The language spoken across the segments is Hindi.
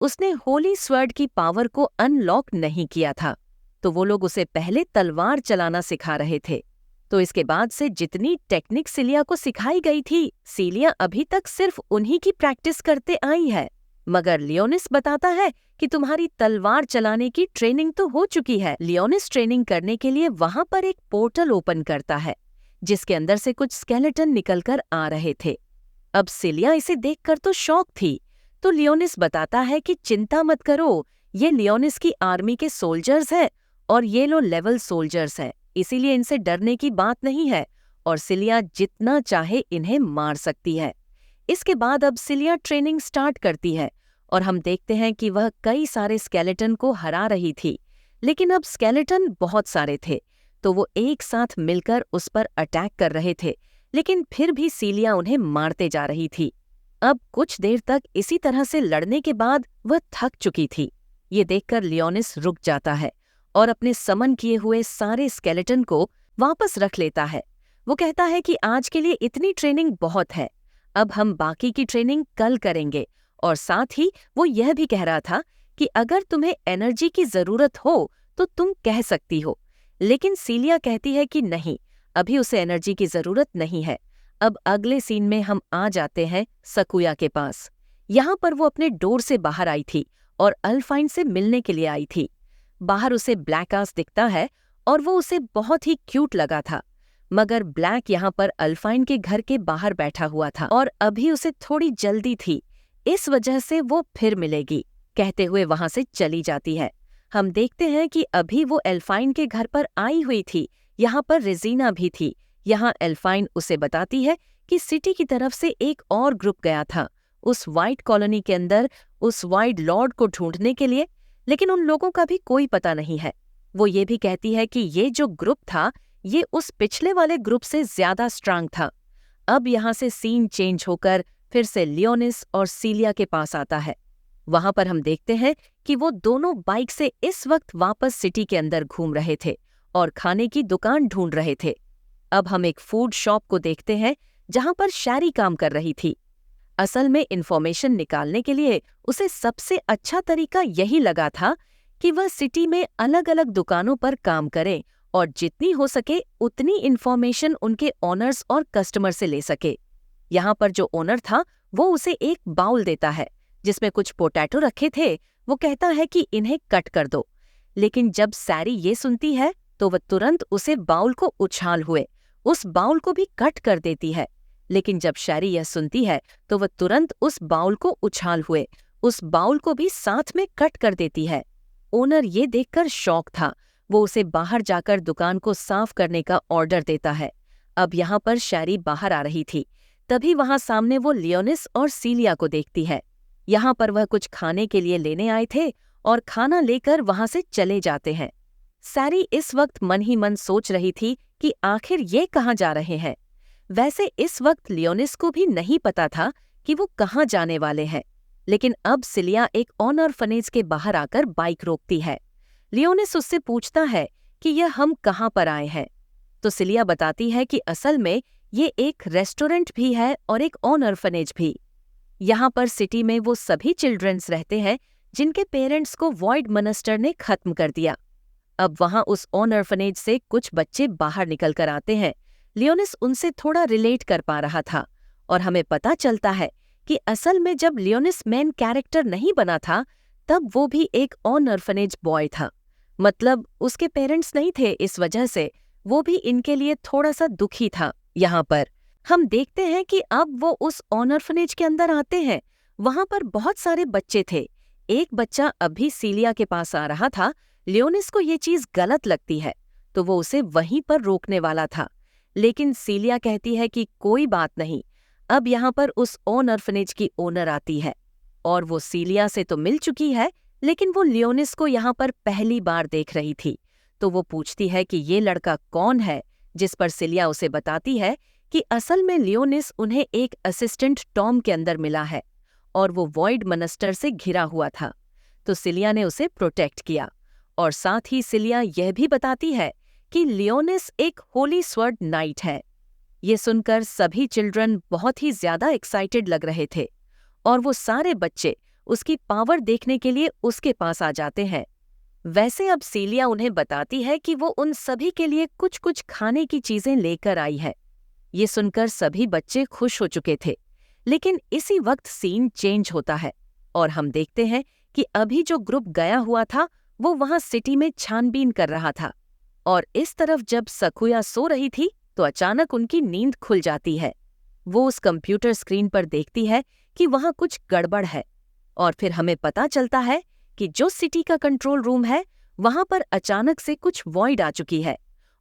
उसने होली स्वर्ड की पावर को अनलॉक नहीं किया था, तो वो लोग उसे पहले तलवार चलाना सिखा रहे थे। तो इसके बाद से जितनी टेक्निक सिलिया को सिखाई गई थी, सिलिया अभी तक सिर्फ उन्हीं की प्रैक्टिस करते आई है। मगर लियोनिस बताता है कि तुम्हारी तलवार चलाने की ट्रेनिंग तो हो चुकी है। लियोनिस ट्रेनिंग करने के लिए वहां पर एक पोर्टल ओपन करता है, जिसके अंदर से कुछ स्केलेटन निकलकर आ रहे थे। अब सिलिया इसे देखकर तो शॉक थी, तो लियोनिस बताता है कि चिंता मत करो, ये लियोनिस की आर्मी के सोल्जर्स हैं और ये लो लेवल सोल्जर्स हैं, इसीलिए इनसे डरने की बात नहीं है और सिलिया जितना चाहे इन्हें मार सकती है। इसके बाद अब सिलिया ट्रेनिंग स्टार्ट करती है और हम देखते हैं कि वह कई सारे स्केलेटन को हरा रही थी, लेकिन अब स्केलेटन बहुत सारे थे, तो वो एक साथ मिलकर उस पर अटैक कर रहे थे, लेकिन फिर भी सिलिया उन्हें मारते जा रही थी। अब कुछ देर तक इसी तरह से लड़ने के बाद वह थक चुकी थी। ये देखकर लियोनिस रुक जाता है और अपने समन किए हुए सारे स्केलेटन को वापस रख लेता है। वो कहता है कि आज के लिए इतनी ट्रेनिंग बहुत है, अब हम बाकी की ट्रेनिंग कल करेंगे। और साथ ही वो यह भी कह रहा था कि अगर तुम्हें एनर्जी की जरूरत हो तो तुम कह सकती हो, लेकिन सिलिया कहती है कि नहीं, अभी उसे एनर्जी की जरूरत नहीं है। अब अगले सीन में हम आ जाते हैं सकुया के पास। यहाँ पर वो अपने डोर से बाहर आई थी और अल्फाइन से मिलने के लिए आई थी। बाहर उसे ब्लैक आस दिखता है और वो उसे बहुत ही क्यूट लगा था, मगर ब्लैक यहाँ पर अल्फाइन के घर के बाहर बैठा हुआ था और अभी उसे थोड़ी जल्दी थी, इस वजह से वो फिर मिलेगी कहते हुए वहां से चली जाती है। हम देखते हैं कि अभी वो एल्फाइन के घर पर आई हुई थी, यहाँ पर रेजिना भी थी। यहाँ एल्फाइन उसे बताती है कि सिटी की तरफ से एक और ग्रुप गया था उस वाइट कॉलोनी के अंदर उस वाइट लॉर्ड को ढूंढने के लिए, लेकिन उन लोगों का भी कोई पता नहीं है। वो ये भी कहती है कि ये जो ग्रुप था ये उस पिछले वाले ग्रुप से ज्यादा स्ट्रांग था। अब यहाँ से सीन चेंज होकर फिर से लियोनिस और सिलिया के पास आता है। वहां पर हम देखते हैं कि वो दोनों बाइक से इस वक्त वापस सिटी के अंदर घूम रहे थे और खाने की दुकान ढूंढ रहे थे। अब हम एक फूड शॉप को देखते हैं जहां पर शैरी काम कर रही थी। असल में इंफॉर्मेशन निकालने के लिए उसे सबसे अच्छा तरीका यही लगा था कि वह सिटी में अलग अलग दुकानों पर काम करे और जितनी हो सके उतनी इंफॉर्मेशन उनके ओनर्स और कस्टमर से ले सके। यहाँ पर जो ओनर था वो उसे एक बाउल देता है जिसमें कुछ पोटैटो रखे थे। वो कहता है कि इन्हें कट कर दो, लेकिन जब सैरी ये सुनती है तो वह तुरंत उसे बाउल को उछाल हुए उस बाउल को भी कट कर देती है। लेकिन जब शैरी यह सुनती है तो वह तुरंत उस बाउल को उछाल हुए उस बाउल को भी साथ में कट कर देती है। ओनर ये देखकर शॉक था। वो उसे बाहर जाकर दुकान को साफ करने का ऑर्डर देता है। अब यहाँ पर शैरी बाहर आ रही थी, तभी वहां सामने वो लियोनिस और सिलिया को देखती है। यहाँ पर वह कुछ खाने के लिए लेने आए थे और खाना लेकर वहां से चले जाते हैं। सैरी इस वक्त मन ही मन सोच रही थी कि आखिर ये कहाँ जा रहे हैं। वैसे इस वक्त लियोनिस को भी नहीं पता था कि वो कहाँ जाने वाले हैं, लेकिन अब सिलिया एक ऑर्फनेज के बाहर आकर बाइक रोकती है। लियोनिस उससे पूछता है कि यह हम कहाँ पर आए हैं, तो सिलिया बताती है कि असल में ये एक रेस्टोरेंट भी है और एक ऑर्फनेज भी। यहाँ पर सिटी में वो सभी चिल्ड्रंस रहते हैं जिनके पेरेंट्स को वॉइड मॉन्स्टर ने खत्म कर दिया। अब वहाँ उस ऑर्फनेज से कुछ बच्चे बाहर निकल कर आते हैं। लियोनिस उनसे थोड़ा रिलेट कर पा रहा था और हमें पता चलता है कि असल में जब लियोनिस मेन कैरेक्टर नहीं बना था तब वो भी एक ऑर्फनेज बॉय था। मतलब उसके पेरेंट्स नहीं थे, इस वजह से वो भी इनके लिए थोड़ा सा दुखी था। यहाँ पर हम देखते हैं कि अब वो उस ऑर्फनेज के अंदर आते हैं। वहां पर बहुत सारे बच्चे थे। एक बच्चा अभी सिलिया के पास आ रहा था। लियोनिस को ये चीज गलत लगती है तो वो उसे वहीं पर रोकने वाला था, लेकिन सिलिया कहती है कि कोई बात नहीं। अब यहाँ पर उस ऑर्फनेज की ओनर आती है और वो सिलिया से तो मिल चुकी है, लेकिन वो लियोनिस को यहाँ पर पहली बार देख रही थी। तो वो पूछती है कि ये लड़का कौन है, जिस पर सिलिया उसे बताती है कि असल में लियोनिस उन्हें एक असिस्टेंट टॉम के अंदर मिला है और वो वॉइड मॉन्स्टर से घिरा हुआ था, तो सिलिया ने उसे प्रोटेक्ट किया। और साथ ही सिलिया यह भी बताती है कि लियोनिस एक होली स्वर्ड नाइट है। ये सुनकर सभी चिल्ड्रन बहुत ही ज्यादा एक्साइटेड लग रहे थे और वो सारे बच्चे उसकी पावर देखने के लिए उसके पास आ जाते हैं। वैसे अब सीलिया उन्हें बताती है कि वो उन सभी के लिए कुछ कुछ खाने की चीजें लेकर आई है। ये सुनकर सभी बच्चे खुश हो चुके थे, लेकिन इसी वक्त सीन चेंज होता है और हम देखते हैं कि अभी जो ग्रुप गया हुआ था वो वहां सिटी में छानबीन कर रहा था। और इस तरफ जब सकुया सो रही थी तो अचानक उनकी नींद खुल जाती है। वो उस कंप्यूटर स्क्रीन पर देखती है कि वहां कुछ गड़बड़ है और फिर हमें पता चलता है कि जो सिटी का कंट्रोल रूम है वहां पर अचानक से कुछ वॉइड आ चुकी है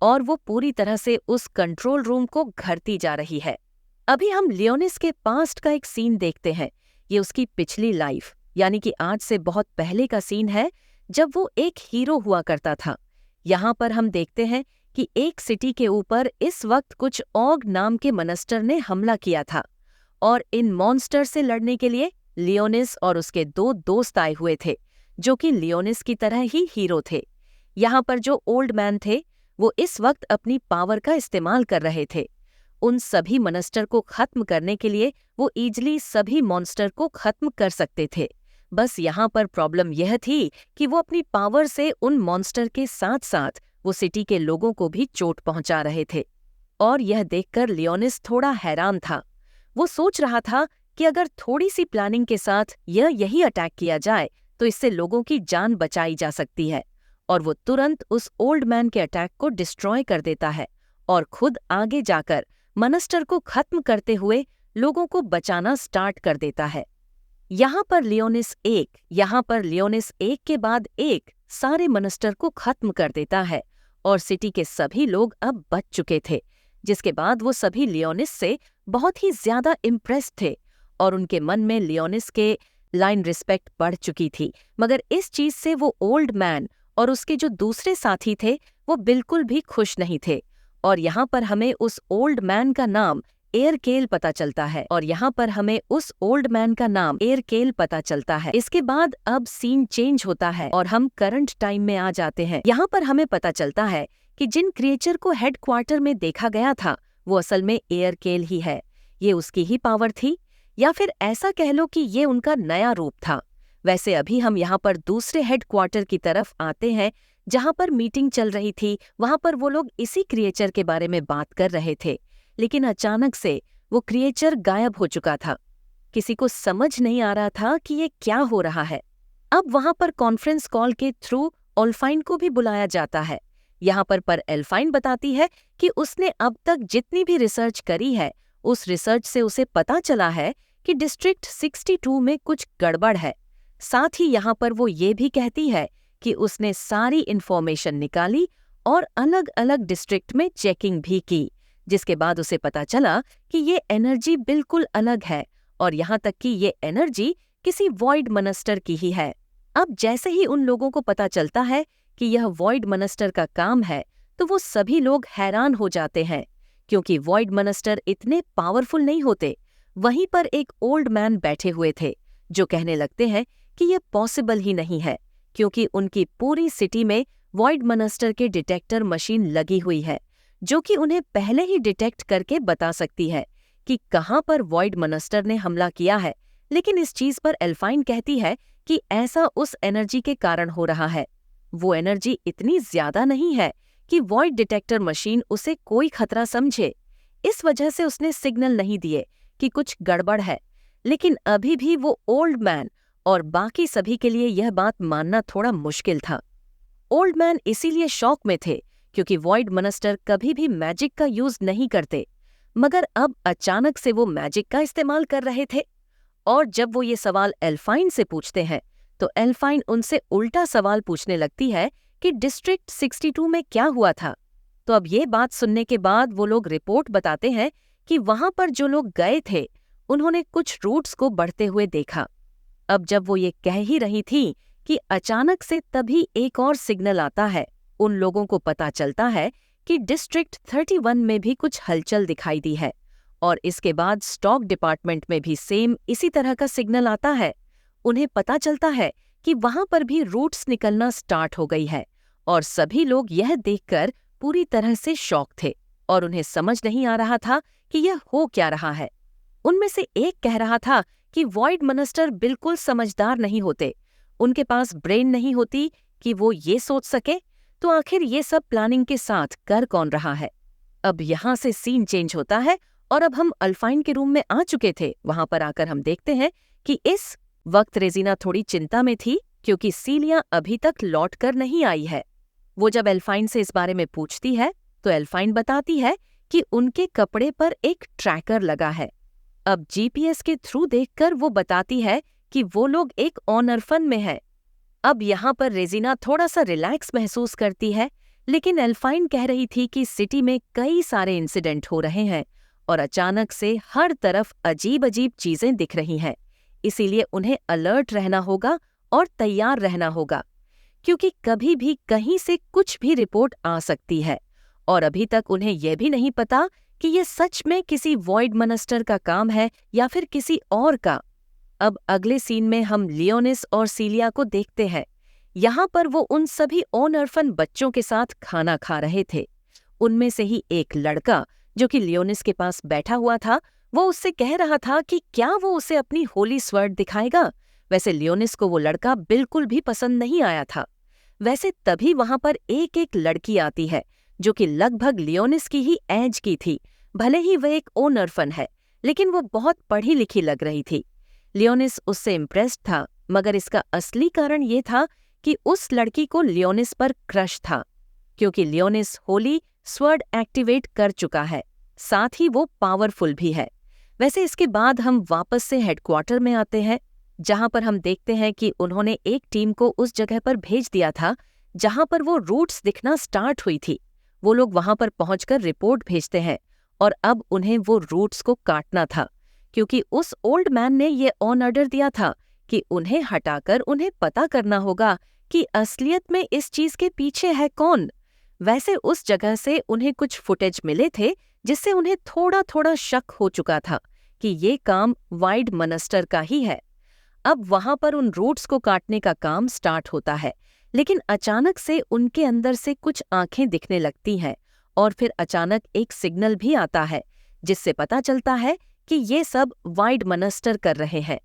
और वो पूरी तरह से उस कंट्रोल रूम को घेरती जा रही है। अभी हम लियोनिस के पास्ट का एक सीन देखते हैं। ये उसकी पिछली लाइफ यानी कि आज से बहुत पहले का सीन है, जब वो एक हीरो हुआ करता था। यहाँ पर हम देखते हैं कि एक सिटी के ऊपर इस वक्त कुछ ऑग नाम के मॉन्स्टर ने हमला किया था और इन मॉन्स्टर से लड़ने के लिए लियोनिस और उसके 2 दोस्त आए हुए थे, जो कि लियोनिस की तरह ही हीरो थे। यहाँ पर जो ओल्ड मैन थे वो इस वक्त अपनी पावर का इस्तेमाल कर रहे थे। उन सभी मॉन्स्टर को खत्म करने के लिए वो इजीली सभी मॉन्स्टर को खत्म कर सकते थे। बस यहाँ पर प्रॉब्लम यह थी कि वो अपनी पावर से उन मॉन्स्टर के साथ साथ वो सिटी के लोगों को भी चोट पहुंचा रहे थे। और यह देखकर लियोनिस थोड़ा हैरान था। वो सोच रहा था कि अगर थोड़ी सी प्लानिंग के साथ यही अटैक किया जाए तो इससे लोगों की जान बचाई जा सकती है। और वो तुरंत उस ओल्ड मैन के अटैक को डिस्ट्रॉय कर देता है और खुद आगे जाकर मॉन्स्टर को खत्म करते हुए लोगों को बचाना स्टार्ट कर देता है। यहाँ पर लियोनिस एक के बाद एक सारे मॉन्स्टर को खत्म कर देता है और सिटी के सभी लोग अब बच चुके थे, जिसके बाद वो सभी लियोनिस से बहुत ही ज्यादा इम्प्रेस्ड थे और उनके मन में लियोनिस के लाइन रिस्पेक्ट बढ़ चुकी थी। मगर इस चीज से वो ओल्ड मैन और उसके जो दूसरे साथी थे वो बिल्कुल भी खुश नहीं थे। और यहाँ पर हमें उस ओल्ड मैन का नाम एयरकेल पता चलता है। इसके बाद अब सीन चेंज होता है और हम करंट टाइम में आ जाते हैं। यहाँ पर हमें पता चलता है कि जिन क्रिएचर को हेडक्वार्टर में देखा गया था वो असल में एयरकेल ही है। ये उसकी ही पावर थी, या फिर ऐसा कह लो कि ये उनका नया रूप था। वैसे अभी हम यहाँ पर दूसरे हेडक्वार्टर की तरफ आते हैं, जहाँ पर मीटिंग चल रही थी। वहाँ पर वो लोग इसी क्रिएचर के बारे में बात कर रहे थे, लेकिन अचानक से वो क्रिएचर गायब हो चुका था। किसी को समझ नहीं आ रहा था कि ये क्या हो रहा है। अब वहाँ पर कॉन्फ्रेंस कॉल के थ्रू ओल्फाइन को भी बुलाया जाता है। यहाँ पर एल्फाइन बताती है कि उसने अब तक जितनी भी रिसर्च करी है उस रिसर्च से उसे पता चला है कि डिस्ट्रिक्ट 62 में कुछ गड़बड़ है। साथ ही यहाँ पर वो ये भी कहती है कि उसने सारी इन्फॉर्मेशन निकाली और अलग अलग डिस्ट्रिक्ट में चेकिंग भी की, जिसके बाद उसे पता चला कि ये एनर्जी बिल्कुल अलग है और यहाँ तक कि ये एनर्जी किसी वॉइड मॉन्स्टर की ही है। अब जैसे ही उन लोगों को पता चलता है कि यह वॉइड मॉन्स्टर का काम है तो वो सभी लोग हैरान हो जाते हैं, क्योंकि वॉइड मॉन्स्टर इतने पावरफुल नहीं होते। वहीं पर एक ओल्ड मैन बैठे हुए थे जो कहने लगते हैं कि यह पॉसिबल ही नहीं है, क्योंकि उनकी पूरी सिटी में वॉइड मॉन्स्टर के डिटेक्टर मशीन लगी हुई है, जो कि उन्हें पहले ही डिटेक्ट करके बता सकती है कि कहाँ पर वॉइड मॉन्स्टर ने हमला किया है। लेकिन इस चीज पर एल्फाइन कहती है कि ऐसा उस एनर्जी के कारण हो रहा है। वो एनर्जी इतनी ज्यादा नहीं है कि वॉइड डिटेक्टर मशीन उसे कोई खतरा समझे। इस वजह से उसने सिग्नल नहीं दिए कि कुछ गड़बड़ है। लेकिन अभी भी वो ओल्ड मैन और बाकी सभी के लिए यह बात मानना थोड़ा मुश्किल था। ओल्ड मैन इसीलिए शॉक में थे क्योंकि वॉइड मॉन्स्टर कभी भी मैजिक का यूज नहीं करते, मगर अब अचानक से वो मैजिक का इस्तेमाल कर रहे थे। और जब वो ये सवाल एल्फाइन से पूछते हैं तो एल्फाइन उनसे उल्टा सवाल पूछने लगती है कि डिस्ट्रिक्ट 62 में क्या हुआ था। तो अब ये बात सुनने के बाद वो लोग रिपोर्ट बताते हैं कि वहां पर जो लोग गए थे उन्होंने कुछ रूट्स को बढ़ते हुए देखा। अब जब वो ये कह ही रही थी कि अचानक से तभी एक और सिग्नल आता है। उन लोगों को पता चलता है कि डिस्ट्रिक्ट 31 में भी कुछ हलचल दिखाई दी है और इसके बाद स्टॉक डिपार्टमेंट में भी सेम इसी तरह का सिग्नल आता है। उन्हें पता चलता है कि वहां पर भी रूट्स निकलना स्टार्ट हो गई है और सभी लोग यह देखकर पूरी तरह से शॉक थे और उन्हें समझ नहीं आ रहा था कि यह हो क्या रहा है। उनमें से एक कह रहा था कि वॉइड मॉन्स्टर बिल्कुल समझदार नहीं होते, उनके पास ब्रेन नहीं होती कि वो ये सोच सके। तो आखिर ये सब प्लानिंग के साथ कर कौन रहा है? अब यहाँ से सीन चेंज होता है और अब हम अल्फाइन के रूम में आ चुके थे। वहां पर आकर हम देखते हैं कि इस वक्त रेजिना थोड़ी चिंता में थी क्योंकि सीलिया अभी तक लौट कर नहीं आई है। वो जब एल्फाइन से इस बारे में पूछती है तो एल्फाइन बताती है कि उनके कपड़े पर एक ट्रैकर लगा है। अब जीपीएस के थ्रू देखकर वो बताती है कि वो लोग एक ऑनरफन में है। अब यहाँ पर रेजिना थोड़ा सा रिलैक्स महसूस करती है, लेकिन एल्फाइन कह रही थी कि सिटी में कई सारे इंसिडेंट हो रहे हैं और अचानक से हर तरफ अजीब अजीब चीजें दिख रही हैं। इसीलिए उन्हें अलर्ट रहना होगा और तैयार रहना होगा, क्योंकि कभी भी कहीं से कुछ भी रिपोर्ट आ सकती है और अभी तक उन्हें यह भी नहीं पता कि ये सच में किसी वॉइड मॉन्स्टर का काम है या फिर किसी और का। अब अगले सीन में हम लियोनिस और सीलिया को देखते हैं। यहाँ पर वो उन सभी ऑनरफन बच्चों के साथ खाना खा रहे थे। उनमें से ही एक लड़का जो कि लियोनिस के पास बैठा हुआ था, वो उससे कह रहा था कि क्या वो उसे अपनी होली स्वर्ड दिखाएगा। वैसे लियोनिस को वो लड़का बिल्कुल भी पसंद नहीं आया था। वैसे तभी वहां पर एक एक लड़की आती है जो कि लगभग लियोनिस की ही एज की थी। भले ही वह एक ऑनरफन है, लेकिन वो बहुत पढ़ी लिखी लग रही थी। लियोनिस उससे इम्प्रेस्ड था, मगर इसका असली कारण ये था कि उस लड़की को लियोनिस पर क्रश था, क्योंकि लियोनिस होली स्वर्ड एक्टिवेट कर चुका है, साथ ही वो पावरफुल भी है। वैसे इसके बाद हम वापस से हेडक्वार्टर में आते हैं, जहां पर हम देखते हैं कि उन्होंने एक टीम को उस जगह पर भेज दिया था जहां पर वो रूट्स दिखना स्टार्ट हुई थी। वो लोग वहां पर पहुंचकर रिपोर्ट भेजते हैं और अब उन्हें वो रूट्स को काटना था, क्योंकि उस ओल्ड मैन ने ये ऑन ऑर्डर दिया था कि उन्हें हटाकर उन्हें पता करना होगा कि असलियत में इस चीज के पीछे है कौन। वैसे उस जगह से उन्हें कुछ फुटेज मिले थे जिससे उन्हें थोड़ा थोड़ा शक हो चुका था कि ये काम वाइड मॉन्स्टर का ही है। अब वहां पर उन रूट्स को काटने का काम स्टार्ट होता है, लेकिन अचानक से उनके अंदर से कुछ आंखें दिखने लगती हैं और फिर अचानक एक सिग्नल भी आता है जिससे पता चलता है कि ये सब वाइड मॉन्स्टर कर रहे हैं।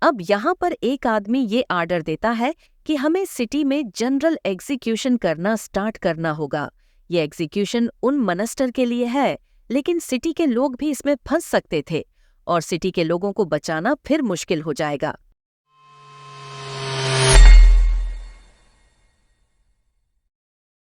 अब यहाँ पर एक आदमी ये आर्डर देता है कि हमें सिटी में जनरल एग्जीक्यूशन करना स्टार्ट करना होगा। ये एग्जीक्यूशन उन मॉन्स्टर के लिए है, लेकिन सिटी के लोग भी इसमें फंस सकते थे और सिटी के लोगों को बचाना फिर मुश्किल हो जाएगा।